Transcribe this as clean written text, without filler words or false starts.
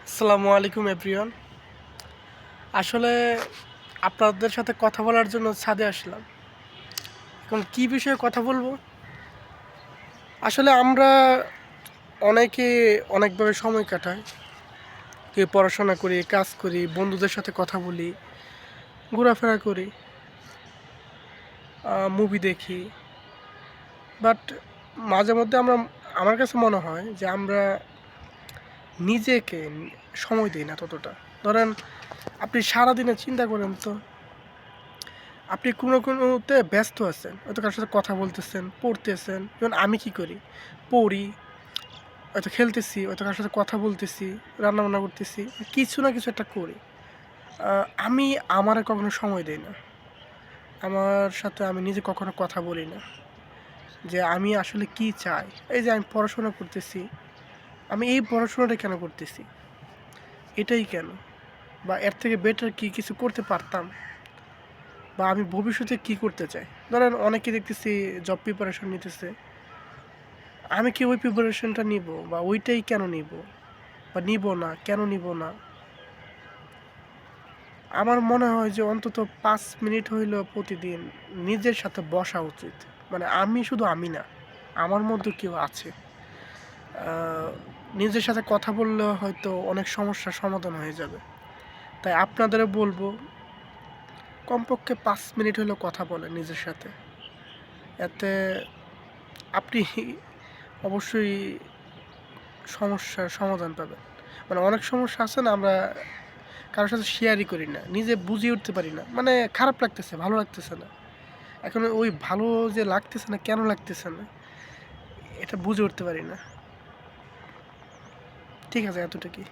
আসসালামু আলাইকুম এভরিওয়ান। আসলে আপনাদের সাথে কথা বলার জন্য ছাদে আসলাম। এখন কি বিষয়ে কথা বলবো? আসলে আমরা অনেকে অনেকভাবে সময় কাটাই। কেউ পড়াশোনা করি, কাজ করি, বন্ধুদের সাথে কথা বলি, ঘোরাফেরা করি, মুভি দেখি। বাট মাঝে মধ্যে আমার কাছে মনে হয় যে আমরা নিজেকে সময় দিই না ততটা। ধরেন আপনি সারাদিনে চিন্তা করেন তো, আপনি কোনোতে ব্যস্ত আছেন, হয়তো কারোর সাথে কথা বলতেছেন, পড়তেছেন। যেমন আমি কি করি, পড়ি, হয়তো খেলতেছি, হয়তো কারোর সাথে কথা বলতেছি, রান্নাবান্না করতেছি, কিছু না কিছু একটা করি। আমি আমারে কখনো সময় দিই না। আমার সাথে আমি নিজে কখনো কথা বলি না যে আমি আসলে কি চাই। এই যে আমি পড়াশোনা করতেছি, আমি এই পড়াশোনাটা কেন করতেছি, এটাই কেন, বা এর থেকে বেটার কি কিছু করতে পারতাম, বা আমি ভবিষ্যতে কি করতে চাই। ধরেন অনেকে দেখতেছি জব প্রিপারেশন নিতেছে, আমি কি ওই প্রিপারেশনটা নিব, বা ওইটাই কেন নিব, বা নিব না কেন নিব না। আমার মনে হয় যে অন্তত 5 মিনিট হইলেও প্রতিদিন নিজের সাথে বসা উচিত। মানে আমি শুধু আমি না, আমার মধ্যে কেউ আছে। নিজের সাথে কথা বললে হয়তো অনেক সমস্যার সমাধান হয়ে যাবে। তাই আপনাদেরও বলবো, কমপক্ষে 5 মিনিট হলেও কথা বলেন নিজের সাথে। এতে আপনি অবশ্যই সমস্যার সমাধান পাবেন। মানে অনেক সমস্যা আছে না, আমরা কারোর সাথে শেয়ারই করি না, নিজে বুঝিয়ে উঠতে পারি না। মানে খারাপ লাগতেছে, ভালো লাগতেছে না। এখন ওই ভালো যে লাগতেছে না, কেন লাগতেছে না, এটা বুঝে উঠতে পারি না। ঠিক আছে, এতটুকুই।